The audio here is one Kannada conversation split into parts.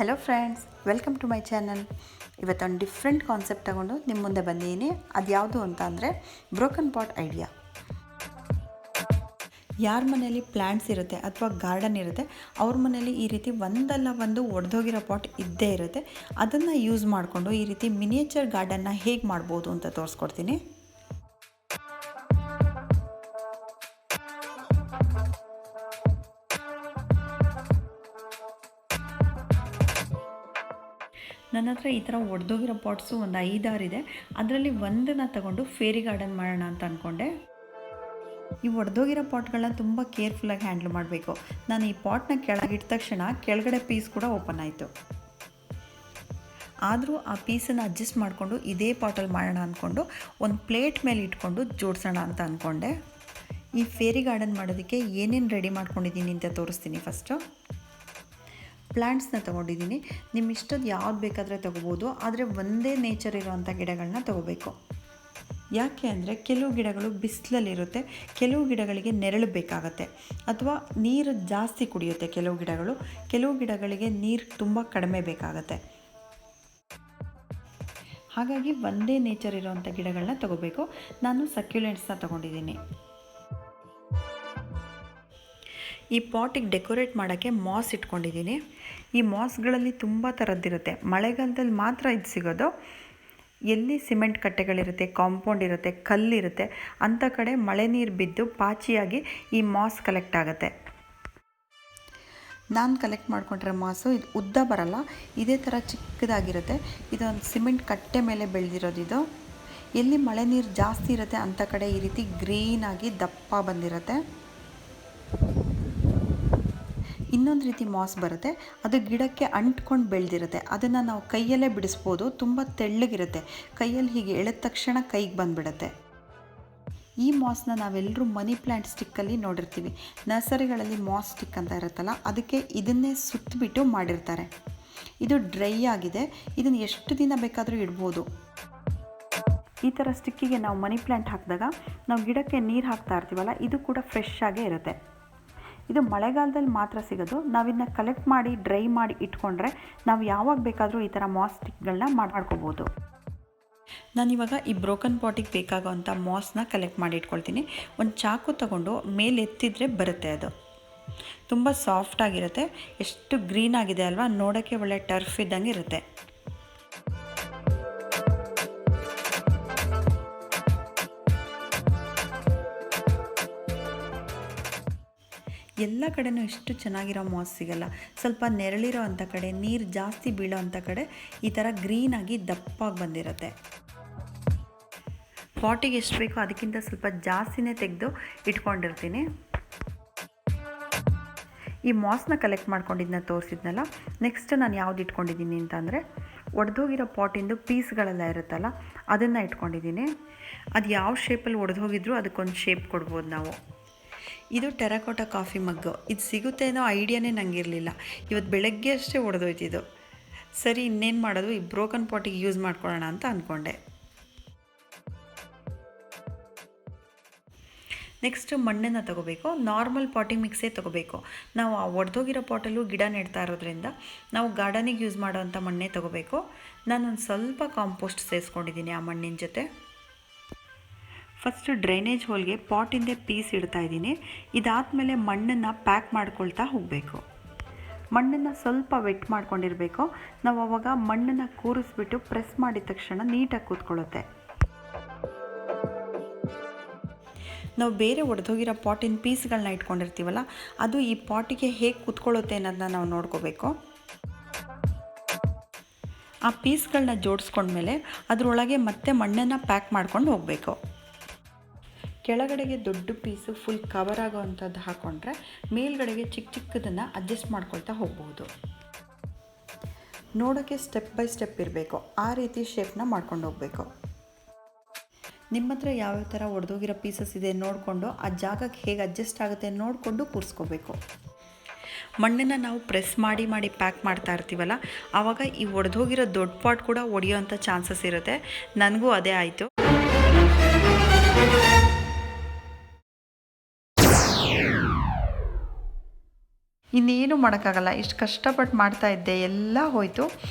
Hello friends, welcome to my channel. ಇವತ್ತೊಂದು ಡಿಫ್ರೆಂಟ್ ಕಾನ್ಸೆಪ್ಟ್ ತಗೊಂಡು ನಿಮ್ಮ ಮುಂದೆ ಬಂದಿದ್ದೀನಿ. ಅದು ಯಾವುದು ಅಂತ ಅಂದರೆ ಬ್ರೋಕನ್ ಪಾಟ್ ಐಡಿಯಾ. ಯಾರ ಮನೆಯಲ್ಲಿ ಪ್ಲ್ಯಾಂಟ್ಸ್ ಇರುತ್ತೆ ಅಥವಾ ಗಾರ್ಡನ್ ಇರುತ್ತೆ ಅವ್ರ ಮನೆಯಲ್ಲಿ ಈ ರೀತಿ ಒಂದಲ್ಲ ಒಂದು ಒಡೆದೋಗಿರೋ ಪಾಟ್ ಇದ್ದೇ ಇರುತ್ತೆ. ಅದನ್ನು ಯೂಸ್ ಮಾಡಿಕೊಂಡು ಈ ರೀತಿ ಮಿನಿಯೇಚರ್ ಗಾರ್ಡನ್ನ ಹೇಗೆ ಮಾಡ್ಬೋದು ಅಂತ ತೋರಿಸ್ಕೊಡ್ತೀನಿ. ನನ್ನ ಹತ್ರ ಈ ಥರ ಒಡೆದೋಗಿರೋ ಪಾಟ್ಸು ಒಂದು 5-6 ಇದೆ. ಅದರಲ್ಲಿ ಒಂದನ್ನು ತಗೊಂಡು ಫೇರಿ ಗಾರ್ಡನ್ ಮಾಡೋಣ ಅಂತ ಅಂದ್ಕೊಂಡೆ. ಈ ಒಡೆದೋಗಿರೋ ಪಾಟ್ಗಳನ್ನ ತುಂಬ ಕೇರ್ಫುಲ್ಲಾಗಿ ಹ್ಯಾಂಡಲ್ ಮಾಡಬೇಕು. ನಾನು ಈ ಪಾಟ್ನ ಕೆಳಗಿಟ್ಟ ತಕ್ಷಣ ಕೆಳಗಡೆ ಪೀಸ್ ಕೂಡ ಓಪನ್ ಆಯಿತು. ಆದರೂ ಆ ಪೀಸನ್ನು ಅಡ್ಜಸ್ಟ್ ಮಾಡಿಕೊಂಡು ಇದೇ ಪಾಟಲ್ಲಿ ಮಾಡೋಣ ಅಂದ್ಕೊಂಡು ಒಂದು ಪ್ಲೇಟ್ ಮೇಲೆ ಇಟ್ಕೊಂಡು ಜೋಡಿಸೋಣ ಅಂತ ಅಂದ್ಕೊಂಡೆ. ಈ ಫೇರಿ ಗಾರ್ಡನ್ ಮಾಡೋದಕ್ಕೆ ಏನೇನು ರೆಡಿ ಮಾಡ್ಕೊಂಡಿದ್ದೀನಿ ಅಂತ ತೋರಿಸ್ತೀನಿ. ಫಸ್ಟು ಪ್ಲ್ಯಾಂಟ್ಸ್ನ ತೊಗೊಂಡಿದ್ದೀನಿ. ನಿಮ್ಮ ಇಷ್ಟದ ಯಾವ್ದು ಬೇಕಾದರೆ ತೊಗೋಬೋದು, ಆದರೆ ಒಂದೇ ನೇಚರ್ ಇರೋವಂಥ ಗಿಡಗಳನ್ನ ತೊಗೋಬೇಕು. ಯಾಕೆ ಅಂದರೆ ಕೆಲವು ಗಿಡಗಳು ಬಿಸಿಲಲ್ಲಿರುತ್ತೆ, ಕೆಲವು ಗಿಡಗಳಿಗೆ ನೆರಳು ಬೇಕಾಗತ್ತೆ, ಅಥವಾ ನೀರು ಜಾಸ್ತಿ ಕುಡಿಯುತ್ತೆ ಕೆಲವು ಗಿಡಗಳಿಗೆ ನೀರು ತುಂಬ ಕಡಿಮೆ ಬೇಕಾಗತ್ತೆ. ಹಾಗಾಗಿ ಒಂದೇ ನೇಚರ್ ಇರೋವಂಥ ಗಿಡಗಳನ್ನ ತೊಗೋಬೇಕು. ನಾನು ಸಕ್ಯುಲೆಂಟ್ಸ್ನ ತೊಗೊಂಡಿದ್ದೀನಿ. ಈ ಪಾಟಿಗೆ ಡೆಕೋರೇಟ್ ಮಾಡೋಕ್ಕೆ ಮಾಸ್ ಇಟ್ಕೊಂಡಿದ್ದೀನಿ. ಈ ಮಾಸ್ಗಳಲ್ಲಿ ತುಂಬ ಥರದ್ದಿರುತ್ತೆ. ಮಳೆಗಾಲದಲ್ಲಿ ಮಾತ್ರ ಇದು ಸಿಗೋದು. ಎಲ್ಲಿ ಸಿಮೆಂಟ್ ಕಟ್ಟೆಗಳಿರುತ್ತೆ, ಕಾಂಪೌಂಡ್ ಇರುತ್ತೆ, ಕಲ್ಲಿರುತ್ತೆ, ಅಂಥ ಕಡೆ ಮಳೆ ನೀರು ಬಿದ್ದು ಪಾಚಿಯಾಗಿ ಈ ಮಾಸ್ ಕಲೆಕ್ಟ್ ಆಗುತ್ತೆ. ನಾನು ಕಲೆಕ್ಟ್ ಮಾಡ್ಕೊಂಡಿರೋ ಮಾಸು ಇದು ಉದ್ದ ಬರಲ್ಲ, ಇದೇ ಥರ ಚಿಕ್ಕದಾಗಿರುತ್ತೆ. ಇದೊಂದು ಸಿಮೆಂಟ್ ಕಟ್ಟೆ ಮೇಲೆ ಬೆಳೆದಿರೋದು. ಎಲ್ಲಿ ಮಳೆ ನೀರು ಜಾಸ್ತಿ ಇರುತ್ತೆ ಅಂಥ ಕಡೆ ಈ ರೀತಿ ಗ್ರೀನಾಗಿ ದಪ್ಪ ಬಂದಿರುತ್ತೆ. ಇನ್ನೊಂದು ರೀತಿ ಮಾಸ್ ಬರುತ್ತೆ, ಅದು ಗಿಡಕ್ಕೆ ಅಂಟ್ಕೊಂಡು ಬೆಳೆದಿರುತ್ತೆ. ಅದನ್ನು ನಾವು ಕೈಯಲ್ಲೇ ಬಿಡಿಸ್ಬೋದು. ತುಂಬ ತೆಳ್ಳಗಿರುತ್ತೆ, ಕೈಯಲ್ಲಿ ಹೀಗೆ ಎಳೆದ ತಕ್ಷಣ ಕೈಗೆ ಬಂದುಬಿಡುತ್ತೆ. ಈ ಮಾಸ್ನ ನಾವೆಲ್ಲರೂ ಮನಿ ಪ್ಲ್ಯಾಂಟ್ ಸ್ಟಿಕ್ಕಲ್ಲಿ ನೋಡಿರ್ತೀವಿ. ನರ್ಸರಿಗಳಲ್ಲಿ ಮಾಸ್ ಸ್ಟಿಕ್ ಅಂತ ಇರುತ್ತಲ್ಲ, ಅದಕ್ಕೆ ಇದನ್ನೇ ಸುತ್ತಬಿಟ್ಟು ಮಾಡಿರ್ತಾರೆ. ಇದು ಡ್ರೈ ಆಗಿದೆ, ಇದನ್ನು ಎಷ್ಟು ದಿನ ಬೇಕಾದರೂ ಇಡ್ಬೋದು. ಈ ಥರ ಸ್ಟಿಕ್ಕಿಗೆ ನಾವು ಮನಿ ಪ್ಲ್ಯಾಂಟ್ ಹಾಕಿದಾಗ ನಾವು ಗಿಡಕ್ಕೆ ನೀರು ಹಾಕ್ತಾ ಇರ್ತೀವಲ್ಲ, ಇದು ಕೂಡ ಫ್ರೆಶ್ ಆಗೇ ಇರುತ್ತೆ. ಇದು ಮಳೆಗಾಲದಲ್ಲಿ ಮಾತ್ರ ಸಿಗೋದು. ನಾವಿನ್ನ ಕಲೆಕ್ಟ್ ಮಾಡಿ ಡ್ರೈ ಮಾಡಿ ಇಟ್ಕೊಂಡ್ರೆ ನಾವು ಯಾವಾಗ ಬೇಕಾದರೂ ಈ ಥರ ಮಾಸ್ ಸ್ಟಿಕ್ಗಳನ್ನ ಮಾಡ್ಕೋಬೋದು. ನಾನಿವಾಗ ಈ ಬ್ರೋಕನ್ ಪಾಟಿಗೆ ಬೇಕಾಗೋವಂಥ ಮಾಸ್ನ ಕಲೆಕ್ಟ್ ಮಾಡಿ ಇಟ್ಕೊಳ್ತೀನಿ. ಒಂದು ಚಾಕು ತಗೊಂಡು ಮೇಲೆ ಎತ್ತಿದ್ರೆ ಬರುತ್ತೆ. ಅದು ತುಂಬ ಸಾಫ್ಟಾಗಿರುತ್ತೆ. ಎಷ್ಟು ಗ್ರೀನ್ ಆಗಿದೆ ಅಲ್ವಾ, ನೋಡೋಕ್ಕೆ ಒಳ್ಳೆ ಟರ್ಫ್ ಇದ್ದಂಗೆ ಇರುತ್ತೆ. ಎಲ್ಲ ಕಡೆನೂ ಇಷ್ಟು ಚೆನ್ನಾಗಿರೋ ಮಾಸ್ ಸಿಗಲ್ಲ. ಸ್ವಲ್ಪ ನೆರಳಿರೋ ಅಂಥ ಕಡೆ, ನೀರು ಜಾಸ್ತಿ ಬೀಳೋ ಅಂಥ ಕಡೆ ಈ ಥರ ಗ್ರೀನಾಗಿ ದಪ್ಪಾಗಿ ಬಂದಿರುತ್ತೆ. ಪಾಟಿಗೆ ಎಷ್ಟು ಬೇಕೋ ಅದಕ್ಕಿಂತ ಸ್ವಲ್ಪ ಜಾಸ್ತಿನೇ ತೆಗೆದು ಇಟ್ಕೊಂಡಿರ್ತೀನಿ. ಈ ಮಾಸ್ನ ಕಲೆಕ್ಟ್ ಮಾಡ್ಕೊಂಡಿದ್ದನ್ನ ತೋರಿಸಿದ್ನಲ್ಲ. ನೆಕ್ಸ್ಟ್ ನಾನು ಯಾವ್ದು ಇಟ್ಕೊಂಡಿದ್ದೀನಿ ಅಂತಂದರೆ ಒಡೆದೋಗಿರೋ ಪಾಟಿಂದು ಪೀಸ್ಗಳೆಲ್ಲ ಇರುತ್ತಲ್ಲ, ಅದನ್ನು ಇಟ್ಕೊಂಡಿದ್ದೀನಿ. ಅದು ಯಾವ ಶೇಪಲ್ಲಿ ಒಡೆದೋಗಿದ್ರೂ ಅದಕ್ಕೊಂದು ಶೇಪ್ ಕೊಡ್ಬೋದು ನಾವು. ಇದು ಟೆರಾಕೋಟಾ ಕಾಫಿ ಮಗ್ಗು. ಇದು ಸಿಗುತ್ತೆ ಅನ್ನೋ ಐಡಿಯಾನೇ ನನಗಿರಲಿಲ್ಲ. ಇವತ್ತು ಬೆಳಗ್ಗೆ ಅಷ್ಟೇ ಒಡೆದೋಯ್ತಿದ್ದು. ಸರಿ, ಇನ್ನೇನು ಮಾಡೋದು, ಈ ಬ್ರೋಕನ್ ಪಾಟಿಗೆ ಯೂಸ್ ಮಾಡ್ಕೊಳ್ಳೋಣ ಅಂತ ಅಂದ್ಕೊಂಡೆ. ನೆಕ್ಸ್ಟು ಮಣ್ಣನ್ನು ತೊಗೋಬೇಕು. ನಾರ್ಮಲ್ ಪಾಟಿಂಗ್ ಮಿಕ್ಸೇ ತೊಗೋಬೇಕು. ನಾವು ಆ ಒಡೆದೋಗಿರೋ ಪಾಟಲ್ಲೂ ಗಿಡ ನೆಡ್ತಾ ಇರೋದ್ರಿಂದ ನಾವು ಗಾರ್ಡನಿಗೆ ಯೂಸ್ ಮಾಡೋವಂಥ ಮಣ್ಣೇ ತೊಗೋಬೇಕು. ನಾನೊಂದು ಸ್ವಲ್ಪ ಕಾಂಪೋಸ್ಟ್ ಸೇರಿಸ್ಕೊಂಡಿದ್ದೀನಿ ಆ ಮಣ್ಣಿನ ಜೊತೆ. ಫಸ್ಟು ಡ್ರೈನೇಜ್ ಹೋಲ್ಗೆ ಪಾಟಿಂದೇ ಪೀಸ್ ಇಡ್ತಾ ಇದ್ದೀನಿ. ಇದಾದಮೇಲೆ ಮಣ್ಣನ್ನು ಪ್ಯಾಕ್ ಮಾಡ್ಕೊಳ್ತಾ ಹೋಗಬೇಕು. ಮಣ್ಣನ್ನು ಸ್ವಲ್ಪ ವೆಟ್ ಮಾಡ್ಕೊಂಡಿರಬೇಕು. ನಾವು ಆವಾಗ ಮಣ್ಣನ್ನು ಕೂರಿಸ್ಬಿಟ್ಟು ಪ್ರೆಸ್ ಮಾಡಿದ ತಕ್ಷಣ ನೀಟಾಗಿ ಕೂತ್ಕೊಳ್ಳುತ್ತೆ. ನಾವು ಬೇರೆ ಒಡೆದೋಗಿರೋ ಪಾಟಿನ ಪೀಸ್ಗಳನ್ನ ಇಟ್ಕೊಂಡಿರ್ತೀವಲ್ಲ, ಅದು ಈ ಪಾಟಿಗೆ ಹೇಗೆ ಕೂತ್ಕೊಳ್ಳುತ್ತೆ ಅನ್ನೋದನ್ನ ನಾವು ನೋಡ್ಕೋಬೇಕು. ಆ ಪೀಸ್ಗಳನ್ನ ಜೋಡಿಸ್ಕೊಂಡ್ಮೇಲೆ ಅದರೊಳಗೆ ಮತ್ತೆ ಮಣ್ಣನ್ನು ಪ್ಯಾಕ್ ಮಾಡ್ಕೊಂಡು ಹೋಗಬೇಕು. ಕೆಳಗಡೆಗೆ ದೊಡ್ಡ ಪೀಸು ಫುಲ್ ಕವರ್ ಆಗೋವಂಥದ್ದು ಹಾಕ್ಕೊಂಡ್ರೆ ಮೇಲ್ಗಡೆಗೆ ಚಿಕ್ಕದನ್ನು ಅಡ್ಜಸ್ಟ್ ಮಾಡ್ಕೊಳ್ತಾ ಹೋಗ್ಬೋದು. ನೋಡೋಕ್ಕೆ ಸ್ಟೆಪ್ ಬೈ ಸ್ಟೆಪ್ ಇರಬೇಕು, ಆ ರೀತಿ ಶೇಪ್ನ ಮಾಡ್ಕೊಂಡು ಹೋಗಬೇಕು. ನಿಮ್ಮ ಹತ್ರ ಯಾವ್ಯಾವ ಥರ ಒಡೆದೋಗಿರೋ ಪೀಸಸ್ ಇದೆ ನೋಡಿಕೊಂಡು ಆ ಜಾಗಕ್ಕೆ ಹೇಗೆ ಅಡ್ಜಸ್ಟ್ ಆಗುತ್ತೆ ನೋಡಿಕೊಂಡು ಕೂರಿಸ್ಕೋಬೇಕು. ಮಣ್ಣನ್ನು ನಾವು ಪ್ರೆಸ್ ಮಾಡಿ ಪ್ಯಾಕ್ ಮಾಡ್ತಾ ಇರ್ತೀವಲ್ಲ, ಆವಾಗ ಈ ಒಡೆದೋಗಿರೋ ದೊಡ್ಡ ಪಾಟ್ ಕೂಡ ಒಡೆಯೋವಂಥ ಚಾನ್ಸಸ್ ಇರುತ್ತೆ. ನನಗೂ ಅದೇ ಆಯಿತು. ಇನ್ನೇನು ಮಾಡೋಕ್ಕಾಗಲ್ಲ, ಇಷ್ಟು ಕಷ್ಟಪಟ್ಟು ಮಾಡ್ತಾಯಿದ್ದೆ, ಎಲ್ಲ ಹೋಯಿತು.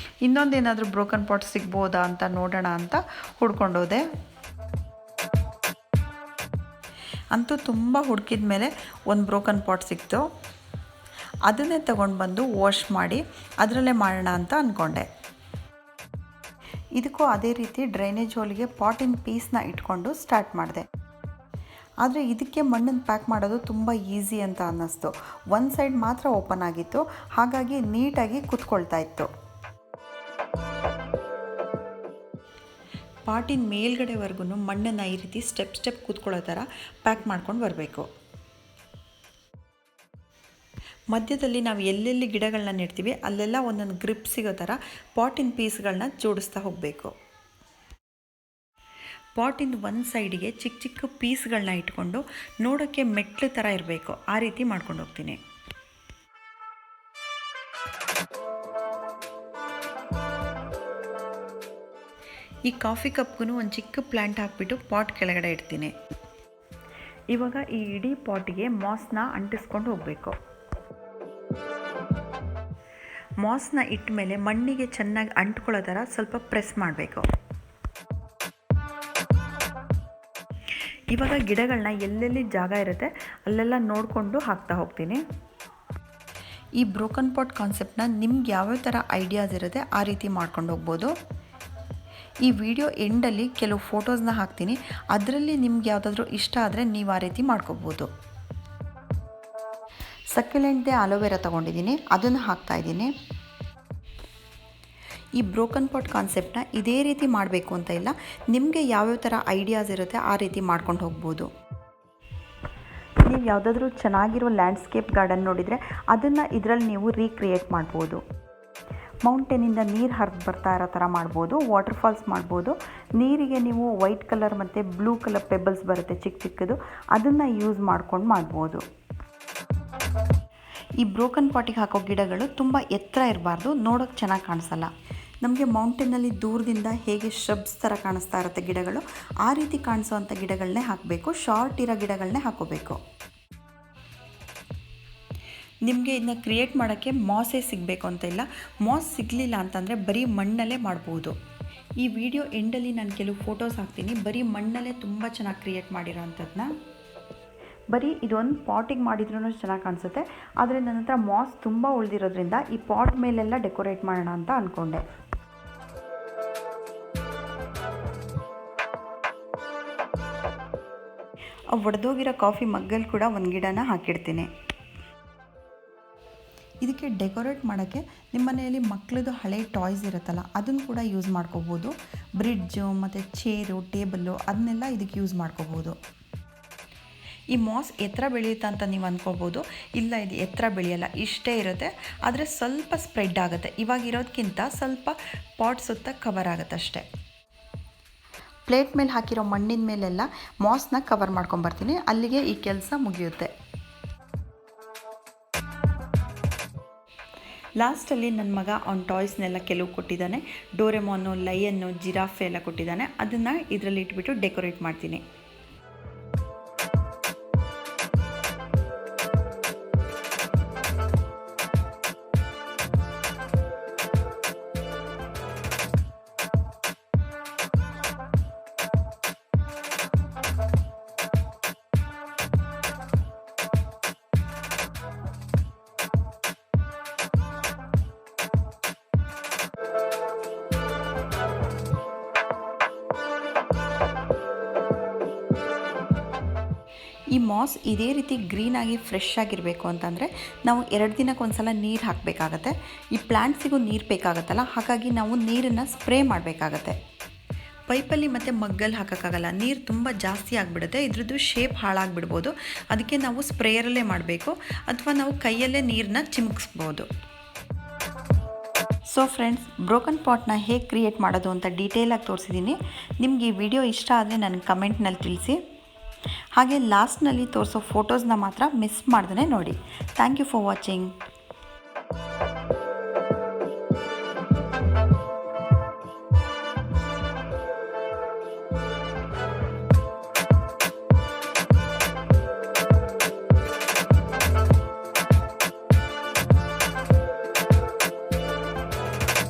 ಇನ್ನೊಂದೇನಾದರೂ ಬ್ರೋಕನ್ ಪಾಟ್ ಸಿಗ್ಬೋದಾ ಅಂತ ನೋಡೋಣ ಅಂತ ಹುಡ್ಕೊಂಡೋದೆ. ಅಂತೂ ತುಂಬ ಹುಡುಕಿದ ಮೇಲೆ ಒಂದು ಬ್ರೋಕನ್ ಪಾಟ್ ಸಿಕ್ತು. ಅದನ್ನೇ ತಗೊಂಡು ಬಂದು ವಾಶ್ ಮಾಡಿ ಅದರಲ್ಲೇ ಮಾಡೋಣ ಅಂತ ಅಂದ್ಕೊಂಡೆ. ಇದಕ್ಕೂ ಅದೇ ರೀತಿ ಡ್ರೈನೇಜ್ ಹೋಲಿಗೆ ಪಾಟಿನ ಪೀಸ್ನ ಇಟ್ಕೊಂಡು ಸ್ಟಾರ್ಟ್ ಮಾಡಿದೆ. ಆದರೆ ಇದಕ್ಕೆ ಮಣ್ಣನ್ನು ಪ್ಯಾಕ್ ಮಾಡೋದು ತುಂಬ ಈಸಿ ಅಂತ ಅನ್ನಿಸ್ತು. ಒಂದು ಸೈಡ್ ಮಾತ್ರ ಓಪನ್ ಆಗಿತ್ತು, ಹಾಗಾಗಿ ನೀಟಾಗಿ ಕುತ್ಕೊಳ್ತಾ ಇತ್ತು. ಪಾಟಿನ ಮೇಲ್ಗಡೆವರೆಗೂ ಮಣ್ಣನ್ನು ಈ ರೀತಿ ಸ್ಟೆಪ್ ಕೂತ್ಕೊಳ್ಳೋ ಥರ ಪ್ಯಾಕ್ ಮಾಡ್ಕೊಂಡು ಬರಬೇಕು. ಮಧ್ಯದಲ್ಲಿ ನಾವು ಎಲ್ಲೆಲ್ಲಿ ಗಿಡಗಳನ್ನ ನೆಡ್ತೀವಿ ಅಲ್ಲೆಲ್ಲ ಒಂದೊಂದು ಗ್ರಿಪ್ ಸಿಗೋ ಥರ ಪಾಟಿನ ಪೀಸ್ಗಳನ್ನ ಜೋಡಿಸ್ತಾ ಹೋಗಬೇಕು. ಪಾಟಿಂದ ಒಂದು ಸೈಡಿಗೆ ಚಿಕ್ಕ ಚಿಕ್ಕ ಪೀಸ್ಗಳನ್ನ ಇಟ್ಕೊಂಡು ನೋಡೋಕ್ಕೆ ಮೆಟ್ಲು ಥರ ಇರಬೇಕು, ಆ ರೀತಿ ಮಾಡ್ಕೊಂಡು ಹೋಗ್ತೀನಿ. ಈ ಕಾಫಿ ಕಪ್ಗೂ ಒಂದು ಚಿಕ್ಕ ಪ್ಲ್ಯಾಂಟ್ ಹಾಕ್ಬಿಟ್ಟು ಪಾಟ್ ಕೆಳಗಡೆ ಇಡ್ತೀನಿ. ಇವಾಗ ಈ ಇಡೀ ಪಾಟಿಗೆ ಮಾಸ್ನ ಅಂಟಿಸ್ಕೊಂಡು ಹೋಗಬೇಕು. ಮಾಸ್ನ ಇಟ್ಟ ಮೇಲೆ ಮಣ್ಣಿಗೆ ಚೆನ್ನಾಗಿ ಅಂಟ್ಕೊಳ್ಳೋ ಥರ ಸ್ವಲ್ಪ ಪ್ರೆಸ್ ಮಾಡಬೇಕು. ಇವಾಗ ಗಿಡಗಳನ್ನ ಎಲ್ಲೆಲ್ಲಿ ಜಾಗ ಇರುತ್ತೆ ಅಲ್ಲೆಲ್ಲ ನೋಡಿಕೊಂಡು ಹಾಕ್ತಾ ಹೋಗ್ತೀನಿ. ಈ ಬ್ರೋಕನ್ ಪಾಟ್ ಕಾನ್ಸೆಪ್ಟನ್ನ ನಿಮ್ಗೆ ಯಾವ್ಯಾವ ಥರ ಐಡಿಯಾಸ್ ಇರುತ್ತೆ ಆ ರೀತಿ ಮಾಡ್ಕೊಂಡು ಹೋಗ್ಬೋದು. ಈ ವಿಡಿಯೋ ಎಂಡಲ್ಲಿ ಕೆಲವು ಫೋಟೋಸ್ನ ಹಾಕ್ತೀನಿ, ಅದರಲ್ಲಿ ನಿಮ್ಗೆ ಯಾವುದಾದ್ರೂ ಇಷ್ಟ ಆದರೆ ನೀವು ಆ ರೀತಿ ಮಾಡ್ಕೋಬೋದು. ಸಕ್ಯುಲೆಂಟ್ದೇ ಅಲೋವೆರಾ ತೊಗೊಂಡಿದ್ದೀನಿ, ಅದನ್ನು ಹಾಕ್ತಾಯಿದ್ದೀನಿ. ಈ ಬ್ರೋಕನ್ ಪಾಟ್ ಕಾನ್ಸೆಪ್ಟನ್ನ ಇದೇ ರೀತಿ ಮಾಡಬೇಕು ಅಂತ ಇಲ್ಲ, ನಿಮಗೆ ಯಾವ್ಯಾವ ಥರ ಐಡಿಯಾಸ್ ಇರುತ್ತೆ ಆ ರೀತಿ ಮಾಡ್ಕೊಂಡು ಹೋಗ್ಬೋದು. ನೀವು ಯಾವುದಾದ್ರೂ ಚೆನ್ನಾಗಿರೋ ಲ್ಯಾಂಡ್ಸ್ಕೇಪ್ ಗಾರ್ಡನ್ ನೋಡಿದರೆ ಅದನ್ನು ಇದರಲ್ಲಿ ನೀವು ರೀಕ್ರಿಯೇಟ್ ಮಾಡ್ಬೋದು. ಮೌಂಟೇನಿಂದ ನೀರು ಹರಿದು ಬರ್ತಾ ಇರೋ ಥರ ಮಾಡ್ಬೋದು, ವಾಟರ್ ಫಾಲ್ಸ್ ಮಾಡ್ಬೋದು. ನೀರಿಗೆ ನೀವು ವೈಟ್ ಕಲರ್ ಮತ್ತು ಬ್ಲೂ ಕಲರ್ ಪೆಬಲ್ಸ್ ಬರುತ್ತೆ ಚಿಕ್ಕ ಚಿಕ್ಕದು, ಅದನ್ನು ಯೂಸ್ ಮಾಡ್ಕೊಂಡು ಮಾಡ್ಬೋದು. ಈ ಬ್ರೋಕನ್ ಪಾಟಿಗೆ ಹಾಕೋ ಗಿಡಗಳು ತುಂಬ ಎತ್ತರ ಇರಬಾರ್ದು, ನೋಡೋಕ್ಕೆ ಚೆನ್ನಾಗಿ ಕಾಣಿಸಲ್ಲ. ನಮಗೆ ಮೌಂಟೇನಲ್ಲಿ ದೂರದಿಂದ ಹೇಗೆ ಶ್ರಬ್ಸ್ ಥರ ಕಾಣಿಸ್ತಾ ಇರುತ್ತೆ ಗಿಡಗಳು, ಆ ರೀತಿ ಕಾಣಿಸೋವಂಥ ಗಿಡಗಳನ್ನೇ ಹಾಕಬೇಕು, ಶಾರ್ಟ್ ಇರೋ ಗಿಡಗಳನ್ನೇ ಹಾಕೋಬೇಕು. ನಿಮಗೆ ಇದನ್ನ ಕ್ರಿಯೇಟ್ ಮಾಡೋಕ್ಕೆ ಮಾಸೇ ಸಿಗಬೇಕು ಅಂತ ಇಲ್ಲ, ಮಾಸ್ ಸಿಗಲಿಲ್ಲ ಅಂತಂದರೆ ಬರೀ ಮಣ್ಣಲ್ಲೇ ಮಾಡ್ಬೋದು. ಈ ವಿಡಿಯೋ ಎಂಡಲ್ಲಿ ನಾನು ಕೆಲವು ಫೋಟೋಸ್ ಹಾಕ್ತೀನಿ, ಬರೀ ಮಣ್ಣಲ್ಲೇ ತುಂಬ ಚೆನ್ನಾಗಿ ಕ್ರಿಯೇಟ್ ಮಾಡಿರೋ ಅಂಥದ್ದನ್ನ. ಬರೀ ಇದೊಂದು ಪಾಟಿಗೆ ಮಾಡಿದ್ರೂ ಚೆನ್ನಾಗಿ ಕಾಣಿಸುತ್ತೆ, ಆದರೆ ನನ್ನ ಹತ್ರ ಮಾಸ್ ತುಂಬ ಉಳಿದಿರೋದ್ರಿಂದ ಈ ಪಾಟ್ ಮೇಲೆಲ್ಲ ಡೆಕೋರೇಟ್ ಮಾಡೋಣ ಅಂತ ಅಂದ್ಕೊಂಡೆ. ಒಡೆದೋಗಿರೋ ಕಾಫಿ ಮಗ್ಗಲ್ಲಿ ಕೂಡ ಒಂದು ಗಿಡನ ಹಾಕಿಡ್ತೀನಿ. ಇದಕ್ಕೆ ಡೆಕೋರೇಟ್ ಮಾಡೋಕ್ಕೆ ನಿಮ್ಮ ಮನೆಯಲ್ಲಿ ಮಕ್ಕಳದು ಹಳೆ ಟಾಯ್ಸ್ ಇರುತ್ತಲ್ಲ ಅದನ್ನು ಕೂಡ ಯೂಸ್ ಮಾಡ್ಕೋಬೋದು. ಬ್ರಿಡ್ಜು ಮತ್ತು ಚೇರು, ಟೇಬಲ್ಲು ಅದನ್ನೆಲ್ಲ ಇದಕ್ಕೆ ಯೂಸ್ ಮಾಡ್ಕೋಬೋದು. ಈ ಮಾಸ್ ಎತ್ತರ ಬೆಳೆಯುತ್ತಾ ಅಂತ ನೀವು ಅಂದ್ಕೋಬೋದು, ಇಲ್ಲ ಇದು ಎತ್ತರ ಬೆಳೆಯಲ್ಲ, ಇಷ್ಟೇ ಇರುತ್ತೆ, ಆದರೆ ಸ್ವಲ್ಪ ಸ್ಪ್ರೆಡ್ ಆಗುತ್ತೆ. ಇವಾಗಿರೋದಕ್ಕಿಂತ ಸ್ವಲ್ಪ ಪಾಟ್ ಸುತ್ತ ಕವರ್ ಆಗುತ್ತೆ ಅಷ್ಟೇ. ಪ್ಲೇಟ್ ಮೇಲೆ ಹಾಕಿರೋ ಮಣ್ಣಿನ ಮೇಲೆಲ್ಲ ಮಾಸ್ನ ಕವರ್ ಮಾಡ್ಕೊಂಬರ್ತೀನಿ, ಅಲ್ಲಿಗೆ ಈ ಕೆಲಸ ಮುಗಿಯುತ್ತೆ. ಲಾಸ್ಟಲ್ಲಿ ನನ್ನ ಮಗ ಅವ್ನ ಟಾಯ್ಸ್ನೆಲ್ಲ ಕೆಲವು ಕೊಟ್ಟಿದ್ದಾನೆ. ಡೋರೆಮೋನು, ಲಯನ್ನು, ಜಿರಾಫೆ ಎಲ್ಲ ಕೊಟ್ಟಿದ್ದಾನೆ. ಅದನ್ನು ಇದರಲ್ಲಿ ಇಟ್ಬಿಟ್ಟು ಡೆಕೋರೇಟ್ ಮಾಡ್ತೀನಿ. ಈ ಮಾಸ್ ಇದೇ ರೀತಿ ಗ್ರೀನಾಗಿ ಫ್ರೆಶ್ ಆಗಿರಬೇಕು ಅಂತಂದರೆ ನಾವು 2 ದಿನಕ್ಕೆ ಒಂದು ಸಲ ನೀರು ಹಾಕಬೇಕಾಗತ್ತೆ. ಈ ಪ್ಲ್ಯಾಂಟ್ಸಿಗೂ ನೀರು ಬೇಕಾಗತ್ತಲ್ಲ, ಹಾಗಾಗಿ ನಾವು ನೀರನ್ನು ಸ್ಪ್ರೇ ಮಾಡಬೇಕಾಗತ್ತೆ. ಪೈಪಲ್ಲಿ ಮತ್ತು ಮಗ್ಗಲ್ಲಿ ಹಾಕೋಕ್ಕಾಗಲ್ಲ, ನೀರು ತುಂಬ ಜಾಸ್ತಿ ಆಗಿಬಿಡುತ್ತೆ, ಇದ್ರದ್ದು ಶೇಪ್ ಹಾಳಾಗಿಬಿಡ್ಬೋದು. ಅದಕ್ಕೆ ನಾವು ಸ್ಪ್ರೇಯರಲ್ಲೇ ಮಾಡಬೇಕು, ಅಥವಾ ನಾವು ಕೈಯಲ್ಲೇ ನೀರನ್ನ ಚಿಮುಕಿಸ್ಬೋದು. ಸೊ ಫ್ರೆಂಡ್ಸ್, ಬ್ರೋಕನ್ ಪಾಟ್ನ ಹೇಗೆ ಕ್ರಿಯೇಟ್ ಮಾಡೋದು ಅಂತ ಡೀಟೇಲಾಗಿ ತೋರಿಸಿದ್ದೀನಿ. ನಿಮಗೆ ಈ ವಿಡಿಯೋ ಇಷ್ಟ ಆದರೆ ನನಗೆ ಕಮೆಂಟ್ನಲ್ಲಿ ತಿಳಿಸಿ. ಹಾಗೆ ಲಾಸ್ಟ್ನಲ್ಲಿ ತೋರಿಸೋ ಫೋಟೋಸ್ನ ಮಾತ್ರ ಮಿಸ್ ಮಾಡ್ದೇ ನೋಡಿ. Thank you for watching.